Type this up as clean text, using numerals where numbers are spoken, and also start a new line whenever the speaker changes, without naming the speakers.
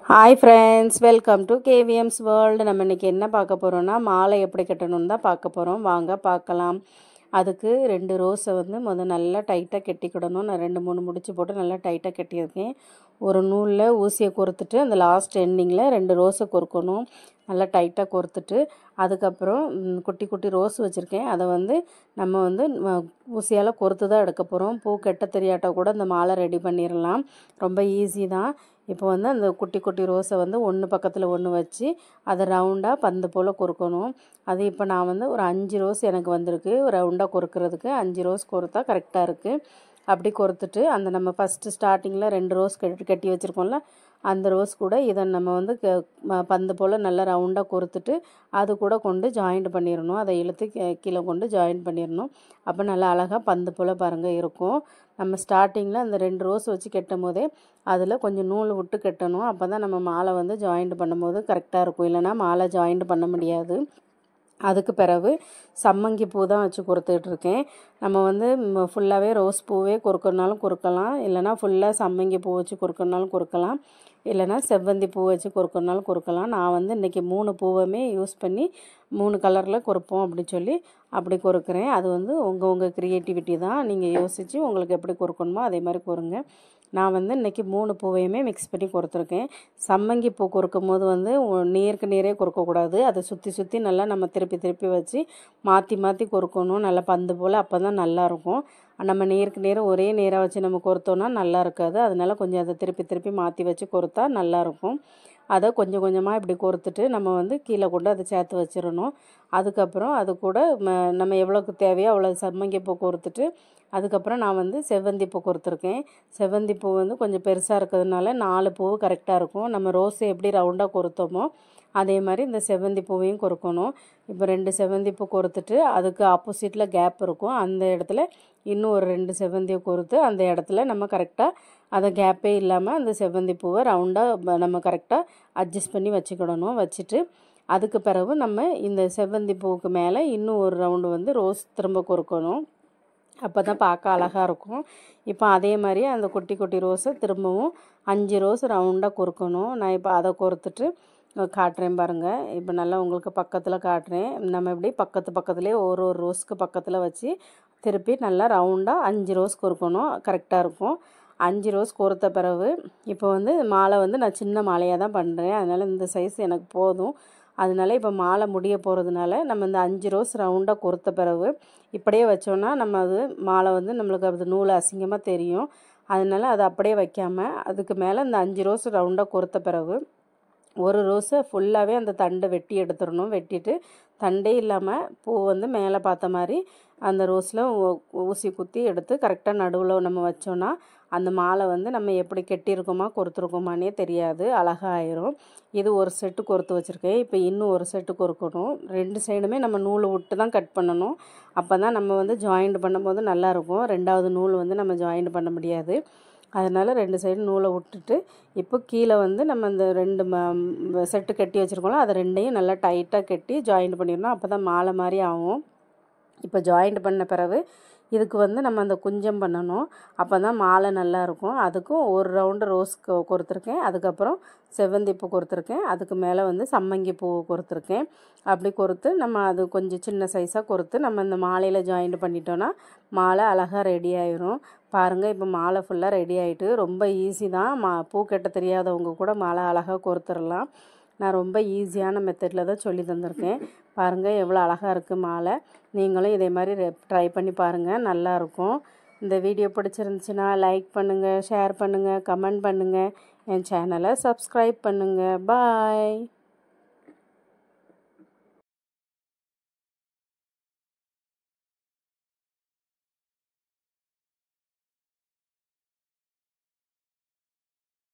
Hi friends, welcome to கேவிஎம்ஸ் world. நம்ம இன்றைக்கி என்ன பார்க்க போகிறோன்னா, மாலை எப்படி கட்டணும்னு தான் பார்க்க போகிறோம். வாங்க பார்க்கலாம். அதுக்கு 2 ரோஸை நல்லா டைட்டாக கட்டிக்கிடணும். நான் 2 3 முடிச்சு போட்டு நல்லா டைட்டாக கட்டியிருக்கேன். ஒரு நூலில் ஊசியை கோர்த்துட்டு அந்த லாஸ்ட் எண்டிங்கில் 2 ரோஸை கோர்க்கணும். நல்லா டைட்டாக கோர்த்துட்டு அதுக்கப்புறம் குட்டி குட்டி ரோஸ் வச்சுருக்கேன். அதை நம்ம ஊசியால் கோர்த்து தான் எடுக்க போகிறோம். பூ கெட்ட தெரியாட்டா கூட இந்த மாலை ரெடி பண்ணிடலாம். ரொம்ப ஈஸி தான். இப்போ அந்த குட்டி குட்டி ரோஸை ஒன்று பக்கத்தில் ஒன்று வச்சு அதை ரவுண்டாக பந்து போல் கொறுக்கணும். அது இப்போ நான் ஒரு 5 ரோஸ் எனக்கு வந்திருக்கு. ரவுண்டாக கொறுக்கிறதுக்கு 5 ரோஸ் கொறுத்தா கரெக்டாக இருக்குது. அப்படி கொறுத்துட்டு அந்த நம்ம ஃபஸ்ட்டு ஸ்டார்டிங்கில் 2 ரோஸ் கட்டி வச்சுருக்கோம்ல, அந்த ரோஸ் கூட இதை நம்ம பந்து போல் நல்லா ரவுண்டாக கொறுத்துட்டு அது கூட கொண்டு ஜாயிண்ட் பண்ணிடணும். அதை இழுத்து கீழே கொண்டு ஜாயிண்ட் பண்ணிடணும். அப்போ நல்லா அழகாக பந்து போல் பாருங்கள் இருக்கும். நம்ம ஸ்டார்டிங்கில் அந்த 2 ரோஸ் வச்சு கட்டும் போதே அதில் கொஞ்சம் நூல் விட்டு கட்டணும். அப்போ தான் நம்ம மாலை ஜாயிண்ட் பண்ணும்போது கரெக்டாக இருக்கும். இல்லைனா மாலை ஜாயிண்ட் பண்ண முடியாது. அதுக்கு பிறகு சம்மங்கி பூ தான் வச்சு கோர்த்துட்ருக்கேன். நம்ம ஃபுல்லாகவே ரோஸ் பூவே கோர்க்கணுனாலும் கோர்க்கலாம், இல்லைனா ஃபுல்லாக சம்மங்கி பூ வச்சு கோர்க்கணுனாலும் கோர்க்கலாம், இல்லைனா செவ்வந்தி பூ வச்சு கோர்க்கணுனாலும் கோர்க்கலாம். நான் இன்றைக்கி 3 பூவுமே யூஸ் பண்ணி 3 கலரில் கோர்ப்போம் அப்படின்னு சொல்லி அப்படி கோர்க்குறேன். அது உங்கள் க்ரியேட்டிவிட்டி தான். நீங்கள் யோசித்து உங்களுக்கு எப்படி கோர்க்கணுமோ அதே மாதிரி கோருங்க. நான் இன்றைக்கி 3 பூவையுமே மிக்ஸ் பண்ணி கோர்த்துருக்கேன். சம்மங்கி பூ கோர்க்கும் போது நேருக்கு நேரே கோர்க்கக்கூடாது. அதை சுற்றி சுற்றி நல்லா நம்ம திருப்பி திருப்பி வச்சு மாற்றி மாற்றி கோர்க்கணும். நல்லா பந்து போல், அப்போ தான் நல்லாயிருக்கும். நம்ம நேருக்கு நேரம் ஒரே நேராக வச்சு நம்ம கோர்த்தோன்னா நல்லா இருக்காது. அதனால் கொஞ்சம் அதை திருப்பி திருப்பி மாற்றி வச்சு கோர்த்தா நல்லாயிருக்கும். அதை கொஞ்சம் கொஞ்சமாக இப்படி கோர்த்துட்டு நம்ம கீழே கொண்டு அதை சேர்த்து வச்சிடணும். அதுக்கப்புறம் அது கூட நம்ம எவ்வளோக்கு தேவையோ அவ்வளோ சம்மங்கி பூ கோர்த்துட்டு அதுக்கப்புறம் நான் செவ்வந்தி பூ கோர்த்துருக்கேன். செவ்வந்தி பூ கொஞ்சம் பெருசாக இருக்கிறதுனால 4 பூ கரெக்டாக இருக்கும். நம்ம ரோஸை எப்படி ரவுண்டாக கோர்த்தோமோ அதே மாதிரி இந்த செவ்வந்தி பூவையும் கோர்க்கணும். இப்போ 2 செவ்வந்தி பூ கோர்த்துட்டு அதுக்கு ஆப்போசிட்டில் கேப் இருக்கும். அந்த இடத்துல இன்னும் ஒரு 2 செவ்வந்தியை கோர்த்து அந்த இடத்துல நம்ம கரெக்டாக அதை கேப்பே இல்லாமல் அந்த செவ்வந்தி பூவை ரவுண்டாக நம்ம கரெக்டாக அட்ஜஸ்ட் பண்ணி வச்சுக்கிடணும். வச்சுட்டு அதுக்கு பிறகு நம்ம இந்த செவ்வந்தி பூவுக்கு மேலே இன்னும் ஒரு ரவுண்டு ரோஸ் திரும்ப கோர்க்கணும். அப்போ தான் பார்க்க அழகாக இருக்கும். இப்போ அதே மாதிரி அந்த குட்டி குட்டி ரோஸை திரும்பவும் 5 ரோஸ் ரவுண்டாக கோர்க்கணும். நான் இப்போ அதை கோர்த்துட்டு காட்டுறேன் பாருங்கள். இப்போ நல்லா உங்களுக்கு பக்கத்தில் காட்டுறேன். நம்ம இப்படி பக்கத்துலேயே ஒரு ரோஸ்க்கு பக்கத்தில் வச்சு திருப்பி நல்லா ரவுண்டாக 5 ரோஸ் கோர்க்கணும். கரெக்டாக இருக்கும். 5 ரோஸ் கோர்த்த பிறகு இப்போ மாலை நான் சின்ன மாலையாக தான் பண்ணுறேன். அதனால் இந்த சைஸ் எனக்கு போதும். அதனால இப்போ மாலை முடிய போகிறதுனால நம்ம இந்த 5 ரோஸ் ரவுண்டாக கோர்த்த பிறகு இப்படியே வச்சோன்னா நம்ம அது மாலை நம்மளுக்கு அது நூல் அசிங்கமாக தெரியும். அதனால் அதை அப்படியே வைக்காமல் அதுக்கு மேலே இந்த 5 ரோஸ் ரவுண்டாக கோர்த்த பிறகு ஒரு ரோஸை ஃபுல்லாகவே அந்த தண்டை வெட்டி எடுத்துடணும். வெட்டிட்டு தண்டே இல்லாமல் பூ மேலே பார்த்த மாதிரி அந்த ரோஸில் ஊசி குத்தி எடுத்து கரெக்டாக நடுவில் நம்ம வச்சோன்னா அந்த மாலை நம்ம எப்படி கெட்டியிருக்கோமா கோர்த்துருக்கோமானே தெரியாது, அழகாக ஆயிரும். இது ஒரு செட்டு கோர்த்து வச்சுருக்கேன். இப்போ இன்னும் ஒரு செட்டு கோர்க்கணும். 2 சைடுமே நம்ம நூல் விட்டு தான் கட் பண்ணணும். அப்போ தான் நம்ம ஜாயிண்ட் பண்ணும்போது நல்லாயிருக்கும். 2வது நூல் நம்ம ஜாயிண்ட் பண்ண முடியாது. அதனால் 2 சைடு நூலை விட்டுட்டு இப்போ கீழே நம்ம இந்த 2 செட்டு கட்டி வச்சுருக்கோம்ல அதை 2ஐயும் நல்லா டைட்டாக கட்டி ஜாயிண்ட் பண்ணிடணும். அப்போ தான் மாலை மாதிரி ஆகும். இப்போ ஜாயிண்ட் பண்ண பிறகு இதுக்கு நம்ம அந்த குஞ்சம் பண்ணணும். அப்போ தான் மாலை நல்லாயிருக்கும். அதுக்கும் ஒரு ரவுண்டு ரோஸ் கோர்த்துருக்கேன். அதுக்கப்புறம் செவ்வந்தி பூ கோர்த்துருக்கேன். அதுக்கு மேலே சம்மங்கி பூ கோர்த்துருக்கேன். அப்படி கோர்த்து நம்ம அது கொஞ்சம் சின்ன சைஸாக கோர்த்து நம்ம இந்த மாலையில் ஜாயிண்ட் பண்ணிட்டோன்னா மாலை அழகாக ரெடி ஆயிரும். பாருங்கள், இப்போ மாலை ஃபுல்லாக ரெடி ஆகிட்டு. ரொம்ப ஈஸி தான். பூ கட்ட தெரியாதவங்க கூட மாலை அழகாக கோர்த்துடலாம். நான் ரொம்ப ஈஸியான மெத்தடில் தான் சொல்லி தந்திருக்கேன். பாருங்கள் எவ்வளோ அழகாக இருக்குது மாலை. நீங்களும் இதே மாதிரி ட்ரை பண்ணி பாருங்கள், நல்லாயிருக்கும். இந்த வீடியோ பிடிச்சிருந்துச்சுன்னா லைக் பண்ணுங்கள், ஷேர் பண்ணுங்கள், கமெண்ட் பண்ணுங்கள். என் சேனலை சப்ஸ்கிரைப் பண்ணுங்கள். பாய்.